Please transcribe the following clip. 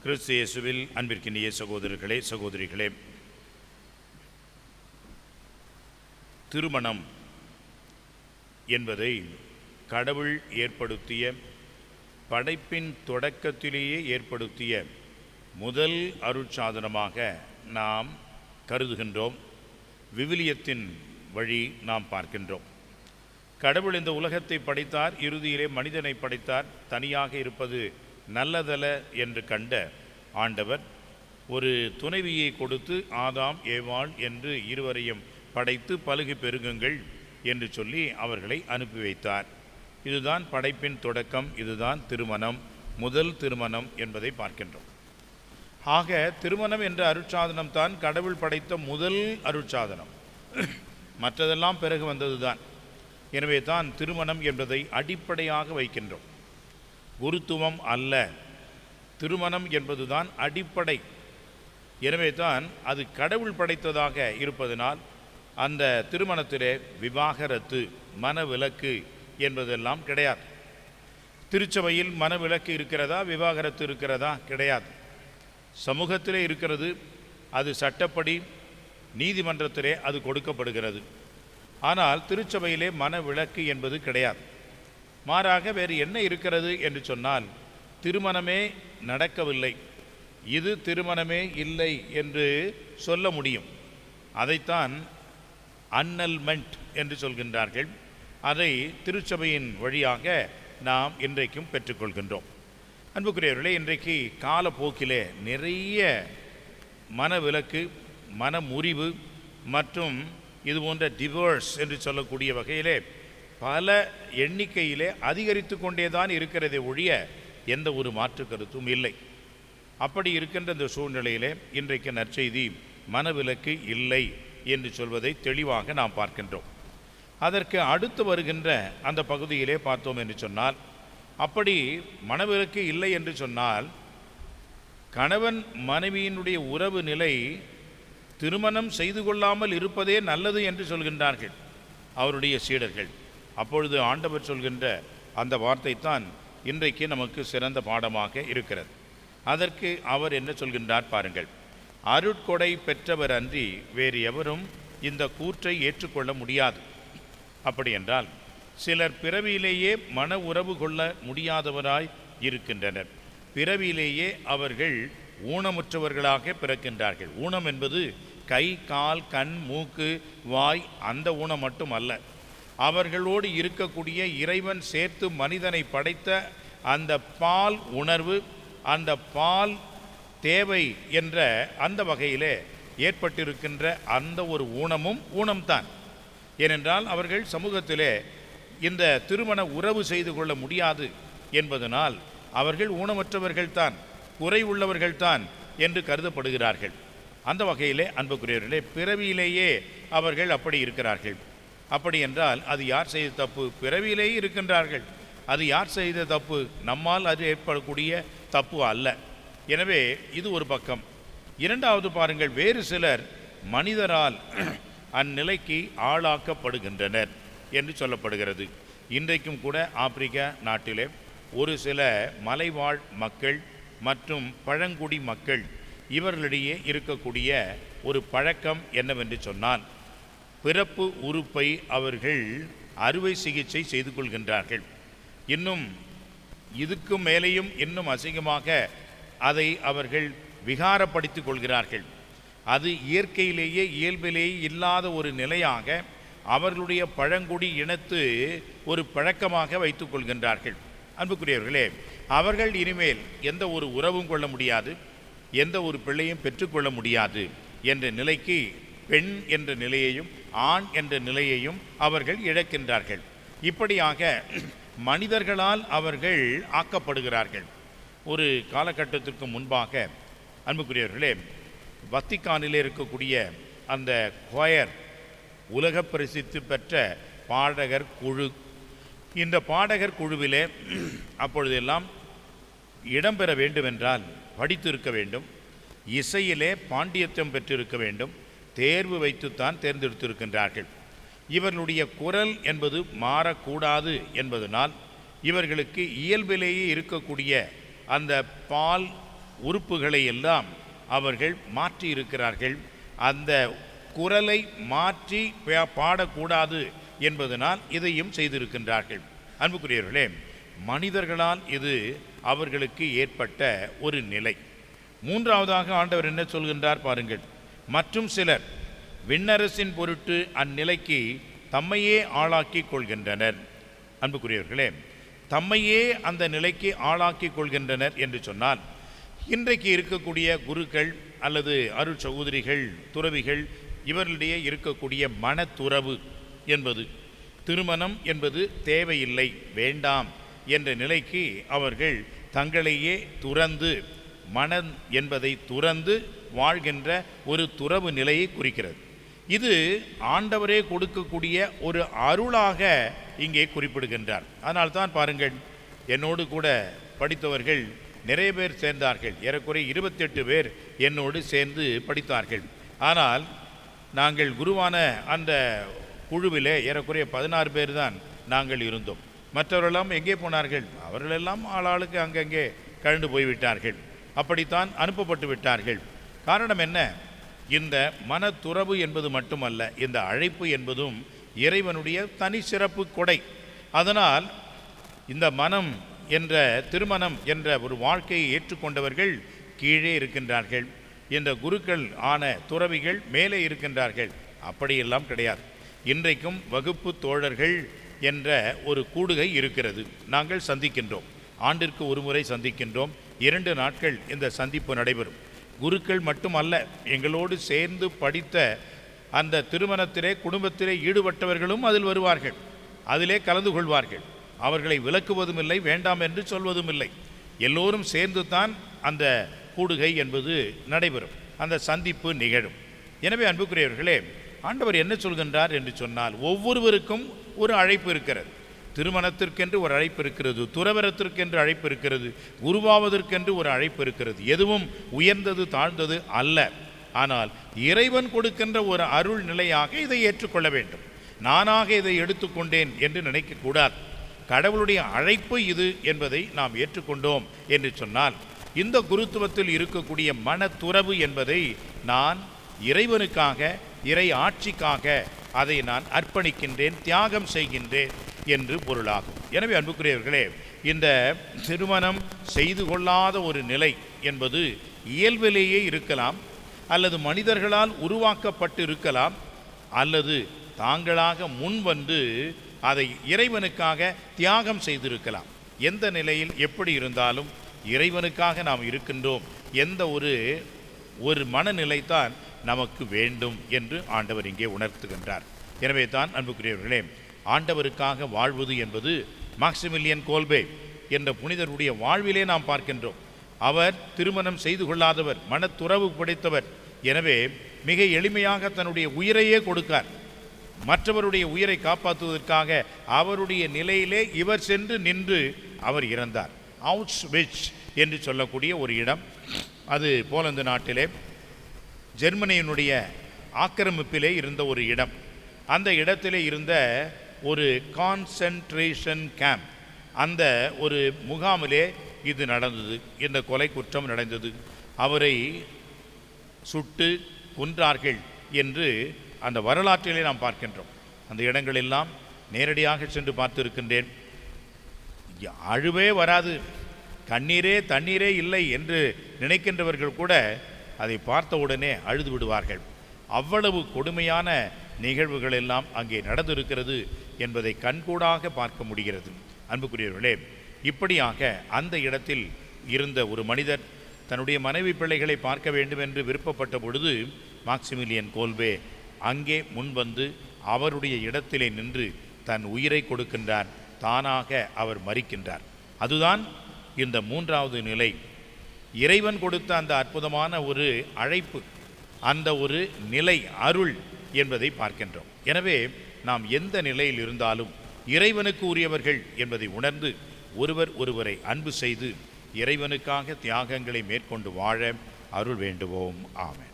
கிறிஸ்து இயேசுவில் அன்பிற்கினிய சகோதரர்களே, சகோதரிகளே, திருமணம் என்பதை கடவுள் ஏற்படுத்திய, படைப்பின் தொடக்கத்திலேயே ஏற்படுத்திய முதல் அருட்சாதனமாக நாம் கருதுகின்றோம். விவிலியத்தின் வழி நாம் பார்க்கின்றோம். கடவுள் இந்த உலகத்தை படைத்தார், இறுதியிலே மனிதனை படைத்தார். தனியாக இருப்பது நல்லதல்ல என்று கண்ட ஆண்டவர் ஒரு துணைவியை கொடுத்து ஆதாம் ஏவாள் என்று இருவரையும் படைத்து பலுகி பெருகுங்கள் என்று சொல்லி அவர்களை அனுப்பி வைத்தார். இதுதான் படைப்பின் தொடக்கம், இதுதான் திருமணம், முதல் திருமணம் என்பதை பார்க்கின்றோம். ஆக திருமணம் என்ற அருட்சாதனம் தான் கடவுள் படைத்த முதல் அருட்சாதனம். மற்றதெல்லாம் பிறகு வந்தது தான். எனவே தான் திருமணம் என்பதை அடிப்படையாக வைக்கின்றோம். குருத்துவம் அல்ல, திருமணம் என்பதுதான் அடிப்படை. எனவே தான் அது கடவுள் படைத்ததாக இருப்பதனால் அந்த திருமணத்திலே விவாகரத்து, மனவிலக்கு என்பதெல்லாம் கிடையாது. திருச்சபையில் மனவிலக்கு இருக்கிறதா, விவாகரத்து இருக்கிறதா? கிடையாது. சமூகத்திலே இருக்கிறது, அது சட்டப்படி நீதிமன்றத்திலே அது கொடுக்கப்படுகிறது. ஆனால் திருச்சபையிலே மனவிலக்கு என்பது கிடையாது. மாறாக வேறு என்ன இருக்கிறது என்று சொன்னால், திருமணமே நடக்கவில்லை, இது திருமணமே இல்லை என்று சொல்ல முடியும். அதைத்தான் அன்னல்மெண்ட் என்று சொல்கின்றார்கள். அதை திருச்சபையின் வழியாக நாம் இன்றைக்கும் பெற்றுக்கொள்கின்றோம். அன்புக்குரியவர்களே, இன்றைக்கு காலப்போக்கிலே நிறைய மனவிலக்கு, மனமுறிவு மற்றும் இதுபோன்ற டிவோர்ஸ் என்று சொல்லக்கூடிய வகையிலே பல எண்ணிக்கையிலே அதிகரித்து கொண்டே தான் இருக்கிறதே ஒழிய எந்த ஒரு மாற்று கருத்தும் இல்லை. அப்படி இருக்கின்ற இந்த சூழ்நிலையிலே இன்றைக்கு நற்செய்தி மனவிலக்கு இல்லை என்று சொல்வதை தெளிவாக நாம் பார்க்கின்றோம். அதற்கு அடுத்து வருகின்ற அந்த பகுதியிலே பார்த்தோம் என்று சொன்னால், அப்படி மனவிலக்கு இல்லை என்று சொன்னால் கணவன் மனைவியினுடைய உறவு நிலை திருமணம் செய்து கொள்ளாமல் இருப்பதே நல்லது என்று சொல்கின்றார்கள் அவருடைய சீடர்கள். அப்பொழுது ஆண்டவர் சொல்கின்ற அந்த வார்த்தை தான் இன்றைக்கு நமக்கு சிறந்த பாடமாக இருக்கிறது. அதற்கு அவர் என்ன சொல்கின்றார் பாருங்கள். அருட்கொடை பெற்றவர் அன்றி வேறு எவரும் இந்த கூற்றை ஏற்றுக்கொள்ள முடியாது. அப்படி என்றால் சிலர் பிறவியிலேயே மன உறவு கொள்ள முடியாதவராய் இருக்கின்றனர். பிறவியிலேயே அவர்கள் ஊனமுற்றவர்களாக பிறக்கின்றார்கள். ஊனம் என்பது கை, கால், கண், மூக்கு, வாய் அந்த ஊனம் மட்டும் அல்ல. அவர்களோடு இருக்கக்கூடிய இறைவன் சேர்த்து மனிதனை படைத்த அந்த பால் உணர்வு, அந்த பால் தேவை என்ற அந்த வகையிலே ஏற்பட்டிருக்கின்ற அந்த ஒரு ஊனமும் ஊனம்தான். ஏனென்றால் அவர்கள் சமூகத்திலே இந்த திருமண உறவு செய்து கொள்ள முடியாது என்பதனால் அவர்கள் ஊனமற்றவர்கள்தான், குறை உள்ளவர்கள்தான் என்று கருதப்படுகிறார்கள். அந்த வகையிலே அன்புக்குரியவர்களே, பிறவியிலேயே அவர்கள் அப்படி இருக்கிறார்கள். அப்படி என்றால் அது யார் செய்த தப்பு? பிறவியிலேயே இருக்கின்றார்கள். அது யார் செய்த தப்பு? நம்மால் அது ஏற்படக்கூடிய தப்பு அல்ல. எனவே இது ஒரு பக்கம். இரண்டாவது பாருங்கள், வேறு சிலர் மனிதரால் அந்நிலைக்கு ஆளாக்கப்படுகின்றனர் என்று சொல்லப்படுகிறது. இன்றைக்கும் கூட ஆப்பிரிக்கா நாட்டிலே ஒரு சில மலைவாழ் மக்கள் மற்றும் பழங்குடி மக்கள் இவர்களிடையே இருக்கக்கூடிய ஒரு பழக்கம் என்னவென்று சொன்னால், பிறப்பு உறுப்பை அவர்கள் அறுவை சிகிச்சை செய்து கொள்கின்றார்கள். இன்னும் இதுக்கு மேலேயும் இன்னும் அசிங்கமாக அதை அவர்கள் விகாரப்படுத்திக் கொள்கிறார்கள். அது இயற்கையிலேயே இயல்பிலேயே இல்லாத ஒரு நிலையாக அவர்களுடைய பழங்குடி இனத்து ஒரு பழக்கமாக வைத்து கொள்கின்றார்கள். அன்புக்குரியவர்களே, அவர்கள் இனிமேல் எந்த ஒரு உறவும் கொள்ள முடியாது, எந்த ஒரு பிள்ளையும் பெற்றுக்கொள்ள முடியாது என்ற நிலைக்கு பெண் என்ற நிலையையும் ஆண் என்ற நிலையையும் அவர்கள் இழக்கின்றார்கள். இப்படியாக மனிதர்களால் அவர்கள் ஆக்கப்படுகிறார்கள். ஒரு காலகட்டத்திற்கு முன்பாக அன்புக்குரியவர்களே, வத்திக்கானிலே இருக்கக்கூடிய அந்த கொயர், உலக பிரசித்தி பெற்ற பாடகர் குழு, இந்த பாடகர் குழுவிலே அப்பொழுதெல்லாம் இடம்பெற வேண்டுமென்றால் படித்திருக்க வேண்டும், இசையிலே பாண்டியத்தியம் பெற்றிருக்க வேண்டும், தேர்வு வைத்துத்தான் தேர்ந்தெடுத்திருக்கின்றார்கள். இவர்களுடைய குரல் என்பது மாறக்கூடாது என்பதனால் இவர்களுக்கு இயல்பிலேயே இருக்கக்கூடிய அந்த பால் உறுப்புகளை எல்லாம் அவர்கள் மாற்றி இருக்கிறார்கள். அந்த குரலை மாற்றி பாடக்கூடாது என்பதனால் இதையும் செய்திருக்கின்றார்கள். அன்புக்குரியவர்களே, மனிதர்களால் இது அவர்களுக்கு ஏற்பட்ட ஒரு நிலை. மூன்றாவதாக ஆண்டவர் என்ன சொல்கின்றார் பாருங்கள். மற்றும் சிலர் விண்ணரசின் பொருட்டு அந்நிலைக்கு தம்மையே ஆளாக்கி கொள்கின்றனர். அன்புக்குரியவர்களே, தம்மையே அந்த நிலைக்கு ஆளாக்கி கொள்கின்றனர் என்று சொன்னால், இன்றைக்கு இருக்கக்கூடிய குருக்கள் அல்லது அருள் சகோதரிகள், துறவிகள், இவர்களிடையே இருக்கக்கூடிய மனத்துறவு என்பது, திருமணம் என்பது தேவையில்லை, வேண்டாம் என்ற நிலைக்கு அவர்கள் தங்களையே துறந்து, மனம் என்பதை துறந்து வாழ்கின்ற ஒரு துறவு நிலையை குறிக்கிறது. இது ஆண்டவரே கொடுக்கக்கூடிய ஒரு அருளாக இங்கே குறிப்பிடுகின்றார். அதனால்தான் பாருங்கள், என்னோடு கூட படித்தவர்கள் நிறைய பேர் சேர்ந்தார்கள். ஏறக்குறைய 28 பேர் என்னோடு சேர்ந்து படித்தார்கள். ஆனால் நாங்கள் குருவான அந்த குழுவிலே ஏறக்குறைய 16 பேர் தான் நாங்கள் இருந்தோம். மற்றவர்களெல்லாம் எங்கே போனார்கள்? அவர்களெல்லாம் ஆளாளுக்கு அங்கங்கே கழண்டு போய்விட்டார்கள். அப்படித்தான் அனுப்பப்பட்டு விட்டார்கள். காரணம் என்ன? இந்த மனத்துறவு என்பது மட்டுமல்ல, இந்த அழைப்பு என்பதும் இறைவனுடைய தனி சிறப்பு கொடை. அதனால் இந்த மனம் என்ற, திருமணம் என்ற ஒரு வாழ்க்கையை ஏற்றுக்கொண்டவர்கள் கீழே இருக்கின்றார்கள். இந்த குருக்கள் ஆன துறவிகள் மேலே இருக்கின்றார்கள். அப்படியெல்லாம் கிடையாது. இன்றைக்கும் வகுப்பு தோழர்கள் என்ற ஒரு கூடுகை இருக்கிறது. நாங்கள் சந்திக்கின்றோம். ஆண்டிற்கு ஒரு முறை சந்திக்கின்றோம். 2 நாட்கள் இந்த சந்திப்பு நடைபெறும். குருக்கள் மட்டுமல்ல, எங்களோடு சேர்ந்து படித்த அந்த திருமணத்திலே, குடும்பத்திலே ஈடுபட்டவர்களும் அதில் வருவார்கள், அதிலே கலந்து கொள்வார்கள். அவர்களை விலக்குவதும் இல்லை, வேண்டாம் என்று சொல்வதும் இல்லை. எல்லோரும் சேர்ந்து தான் அந்த கூடுகை என்பது நடைபெறும், அந்த சந்திப்பு நிகழும். எனவே அன்புக்குரியவர்களே, ஆண்டவர் என்ன சொல்கின்றார் என்று சொன்னால், ஒவ்வொருவருக்கும் ஒரு அழைப்பு இருக்கிறது. திருமணத்திற்கென்று ஒரு அழைப்பு இருக்கிறது, துறவரத்திற்கென்று அழைப்பு இருக்கிறது, குருவாவதற்கென்று ஒரு அழைப்பு இருக்கிறது. எதுவும் உயர்ந்தது தாழ்ந்தது அல்ல. ஆனால் இறைவன் கொடுக்கின்ற ஒரு அருள் நிலையாக இதை ஏற்றுக்கொள்ள வேண்டும். நானாக இதை எடுத்துக்கொண்டேன் என்று நினைக்கக்கூடாது. கடவுளுடைய அழைப்பு இது என்பதை நாம் ஏற்றுக்கொண்டோம் என்று சொன்னால், இந்த குருத்துவத்தில் இருக்கக்கூடிய மனத்துறவு என்பதை நான் இறைவனுக்காக, இறை ஆட்சிக்காக அதை நான் அர்ப்பணிக்கின்றேன், தியாகம் செய்கின்றேன் என்று பொருளாகும். எனவே அன்புக்குரியவர்களே, இந்த திருமணம் செய்து கொள்ளாத ஒரு நிலை என்பது இயல்பிலேயே இருக்கலாம், அல்லது மனிதர்களால் உருவாக்கப்பட்டு இருக்கலாம், அல்லது தாங்களாக முன் வந்து அதை இறைவனுக்காக தியாகம் செய்திருக்கலாம். எந்த நிலையில் எப்படி இருந்தாலும் இறைவனுக்காக நாம் இருக்கின்றோம், எந்த ஒரு மனநிலைத்தான் நமக்கு வேண்டும் என்று ஆண்டவர் இங்கே உணர்த்துகின்றார். எனவே தான் அன்புக்குரியவர்களே, ஆண்டவருக்காக வாழ்வது என்பது மாக்சிமிலியன் கோல்பே என்ற புனிதருடைய வாழ்விலே நாம் பார்க்கின்றோம். அவர் திருமணம் செய்து கொள்ளாதவர், மனத்துறவு படைத்தவர். எனவே மிக எளிமையாக தன்னுடைய உயிரையே கொடுக்கார். மற்றவருடைய உயிரை காப்பாற்றுவதற்காக அவருடைய நிலையிலே இவர் சென்று நின்று அவர் இறந்தார். அவுட்ஸ்விட்ச் என்று சொல்லக்கூடிய ஒரு இடம், அது போலந்து நாட்டிலே ஜெர்மனியினுடைய ஆக்கிரமிப்பிலே இருந்த ஒரு இடம். அந்த இடத்திலே இருந்த ஒரு கான்சென்ட்ரேஷன் கேம்ப், அந்த ஒரு முகாமிலே இது நடந்தது. இந்த கொலை குற்றம் நடந்தது. அவரை சுட்டு கொன்றார்கள் என்று அந்த வரலாற்றிலே நாம் பார்க்கின்றோம். அந்த இடங்களெல்லாம் நேரடியாக சென்று பார்த்திருக்கின்றேன். அழுவே வராது, கண்ணீரே தண்ணீரே இல்லை என்று நினைக்கின்றவர்கள் கூட அதை பார்த்தவுடனே அழுது விடுவார்கள். அவ்வளவு கொடுமையான நிகழ்வுகள் எல்லாம் அங்கே நடந்திருக்கிறது என்பதை கண்கூடாக பார்க்க முடிகிறது. அன்புக்குரியவர்களே, இப்படியாக அந்த இடத்தில் இருந்த ஒரு மனிதர் தன்னுடைய மனைவி பிள்ளைகளை பார்க்க வேண்டும் என்று விருப்பப்பட்ட பொழுது மாக்சிமிலியன் கோல்பே அங்கே முன்வந்து அவருடைய இடத்திலே நின்று தன் உயிரை கொடுக்கின்றார். தானாக அவர் மரிக்கின்றார். அதுதான் இந்த 3வது நிலை. இறைவன் கொடுத்த அந்த அற்புதமான ஒரு அழைப்பு, அந்த ஒரு நிலை, அருள் என்பதை பார்க்கின்றோம். எனவே நாம் எந்த நிலையில் இருந்தாலும் இறைவனுக்கு உரியவர்கள் என்பதை உணர்ந்து ஒருவரை அன்பு செய்து இறைவனுக்காக தியாகங்களை மேற்கொண்டு வாழ அருள் வேண்டுவோம். ஆமென்.